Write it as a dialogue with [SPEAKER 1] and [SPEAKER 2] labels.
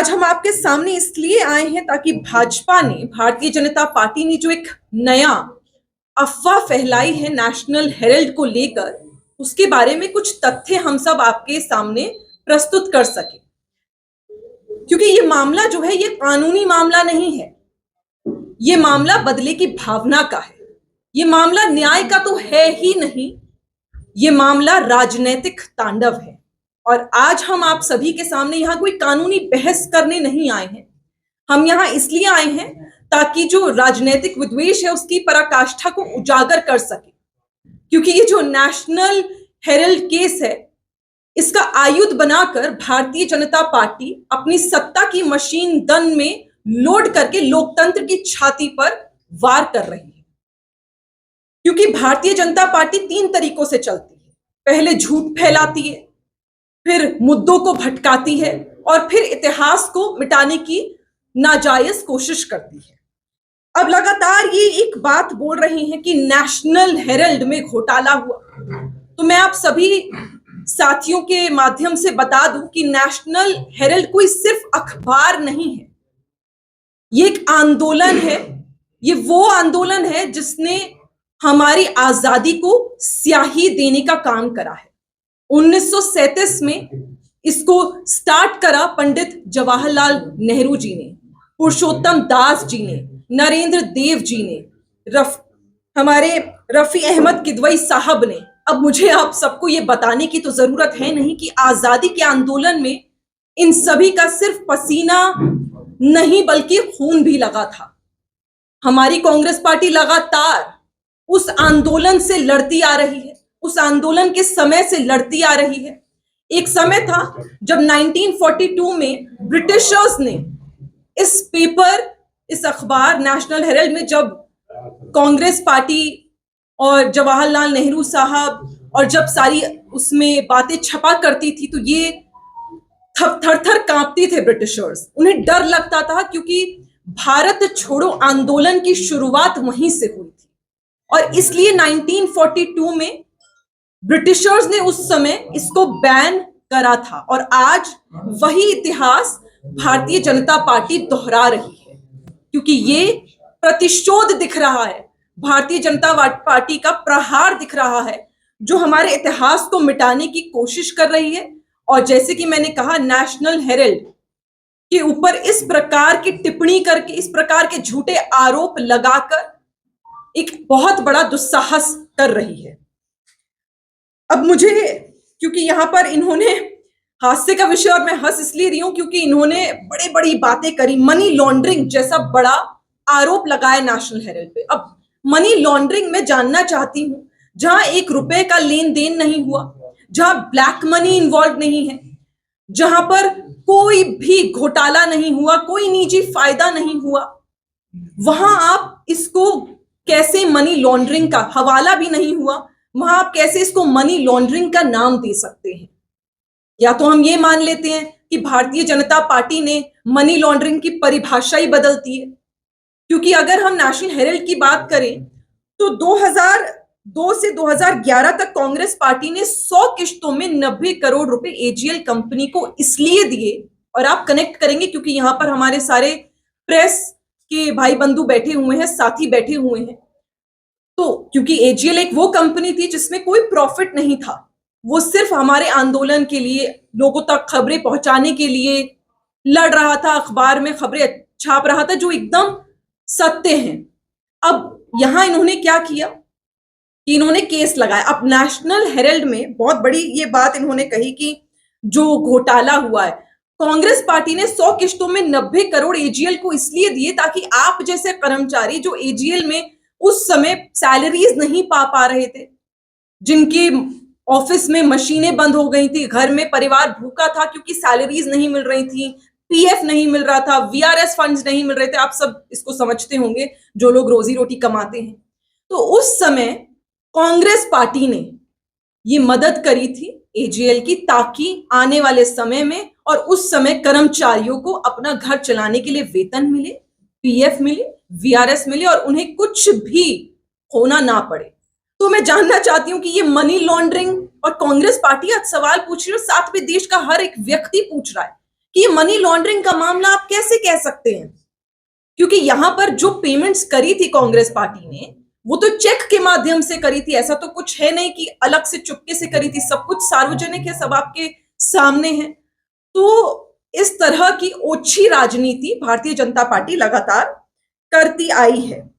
[SPEAKER 1] आज हम आपके सामने इसलिए आए हैं ताकि भाजपा ने, भारतीय जनता पार्टी ने जो एक नया अफवाह फैलाई है नेशनल हेराल्ड को लेकर, उसके बारे में कुछ तथ्य हम सब आपके सामने प्रस्तुत कर सके। क्योंकि ये मामला जो है ये कानूनी मामला नहीं है, ये मामला बदले की भावना का है, ये मामला न्याय का तो है ही नहीं, ये मामला राजनीतिक तांडव है। और आज हम आप सभी के सामने यहां कोई कानूनी बहस करने नहीं आए हैं, हम यहां इसलिए आए हैं ताकि जो राजनीतिक विद्वेष है उसकी पराकाष्ठा को उजागर कर सके। क्योंकि ये जो नेशनल हेराल्ड केस है, इसका आयुध बनाकर भारतीय जनता पार्टी अपनी सत्ता की मशीन गन में लोड करके लोकतंत्र की छाती पर वार कर रही है। क्योंकि भारतीय जनता पार्टी 3 तरीकों से चलती है। पहले झूठ फैलाती है, फिर मुद्दों को भटकाती है और फिर इतिहास को मिटाने की नाजायज कोशिश करती है। अब लगातार ये एक बात बोल रही हैं कि नेशनल हेराल्ड में घोटाला हुआ, तो मैं आप सभी साथियों के माध्यम से बता दूं कि नेशनल हेराल्ड कोई सिर्फ अखबार नहीं है, ये एक आंदोलन है। ये वो आंदोलन है जिसने हमारी आजादी को स्याही देने का काम करा है। 1937 में इसको स्टार्ट करा पंडित जवाहरलाल नेहरू जी ने, पुरुषोत्तम दास जी ने, नरेंद्र देव जी ने, हमारे रफी अहमद किदवई साहब ने। अब मुझे आप सबको ये बताने की तो जरूरत है नहीं कि आजादी के आंदोलन में इन सभी का सिर्फ पसीना नहीं बल्कि खून भी लगा था। हमारी कांग्रेस पार्टी लगातार उस आंदोलन से लड़ती आ रही है, उस आंदोलन के समय से लड़ती आ रही है। एक समय था जब 1942 में ब्रिटिशर्स ने इस पेपर, इस अखबार नेशनल हेराल्ड में जब कांग्रेस पार्टी और जवाहरलाल नेहरू साहब और जब सारी उसमें बातें छपा करती थी, तो ये थर थर कांपती थे ब्रिटिशर्स। उन्हें डर लगता था क्योंकि भारत छोड़ो आंदोलन की शुरुआत वहीं से हुई थी। और इसलिए 1942 में ब्रिटिशर्स ने उस समय इसको बैन करा था। और आज वही इतिहास भारतीय जनता पार्टी दोहरा रही है, क्योंकि ये प्रतिशोध दिख रहा है, भारतीय जनता पार्टी का प्रहार दिख रहा है जो हमारे इतिहास को मिटाने की कोशिश कर रही है। और जैसे कि मैंने कहा, नेशनल हेराल्ड के ऊपर इस प्रकार की टिप्पणी करके, इस प्रकार के झूठे आरोप लगाकर एक बहुत बड़ा दुस्साहस कर रही है। अब मुझे, क्योंकि यहां पर इन्होंने हास्य का विषय, और मैं हंस इसलिए रही हूं क्योंकि इन्होंने बड़ी बड़ी बातें करी, मनी लॉन्ड्रिंग जैसा बड़ा आरोप लगाया नेशनल हेराल्ड पे। अब मनी लॉन्ड्रिंग में जानना चाहती हूं, जहां 1 रुपए का लेन देन नहीं हुआ, जहां ब्लैक मनी इन्वॉल्व नहीं है, जहां पर कोई भी घोटाला नहीं हुआ, कोई निजी फायदा नहीं हुआ, वहां आप इसको कैसे मनी लॉन्ड्रिंग का, हवाला भी नहीं हुआ, वहां आप कैसे इसको मनी लॉन्ड्रिंग का नाम दे सकते हैं? या तो हम ये मान लेते हैं कि भारतीय जनता पार्टी ने मनी लॉन्ड्रिंग की परिभाषा ही बदल दी है। क्योंकि अगर हम नेशनल हेराल्ड की बात करें तो 2002 से 2011 तक कांग्रेस पार्टी ने 100 किश्तों में 90 करोड़ रुपए एजीएल कंपनी को इसलिए दिए। और आप कनेक्ट करेंगे क्योंकि यहां पर हमारे सारे प्रेस के भाई बंधु बैठे हुए हैं, साथी बैठे हुए हैं। तो क्योंकि एजीएल एक वो कंपनी थी जिसमें कोई प्रॉफिट नहीं था, वो सिर्फ हमारे आंदोलन के लिए, लोगों तक खबरें पहुंचाने के लिए लड़ रहा था, अखबार में खबरें छाप रहा था जो एकदम सत्य हैं। अब यहां इन्होंने क्या किया कि इन्होंने केस लगाया। अब नेशनल हेराल्ड में बहुत बड़ी ये बात इन्होंने कही कि जो घोटाला हुआ है, कांग्रेस पार्टी ने 100 किश्तों में 90 करोड़ एजीएल को इसलिए दिए ताकि आप जैसे कर्मचारी जो एजीएल में उस समय सैलरीज नहीं पा रहे थे, जिनकी ऑफिस में मशीनें बंद हो गई थी, घर में परिवार भूखा था क्योंकि सैलरीज नहीं मिल रही थी, पीएफ नहीं मिल रहा था, वीआरएस फंड्स नहीं मिल रहे थे, आप सब इसको समझते होंगे जो लोग रोजी रोटी कमाते हैं। तो उस समय कांग्रेस पार्टी ने ये मदद करी थी एजीएल की, ताकि आने वाले समय में और उस समय कर्मचारियों को अपना घर चलाने के लिए वेतन मिले, पीएफ मिले, वीआरएस मिले और उन्हें कुछ भी खोना ना पड़े। तो मैं जानना चाहती हूं कि ये मनी लॉन्ड्रिंग और कांग्रेस पार्टी आज सवाल पूछ रही है, साथ में देश का हर एक व्यक्ति पूछ रहा है कि ये मनी लॉन्ड्रिंग का मामला आप कैसे कह सकते हैं? क्योंकि यहां पर जो पेमेंट्स करी थी कांग्रेस पार्टी ने, वो तो चेक के माध्यम से करी थी। ऐसा तो कुछ है नहीं कि अलग से चुपके से करी थी। सब कुछ सार्वजनिक है, सब आपके सामने है। तो इस तरह की ओछी राजनीति भारतीय जनता पार्टी लगातार करती आई है।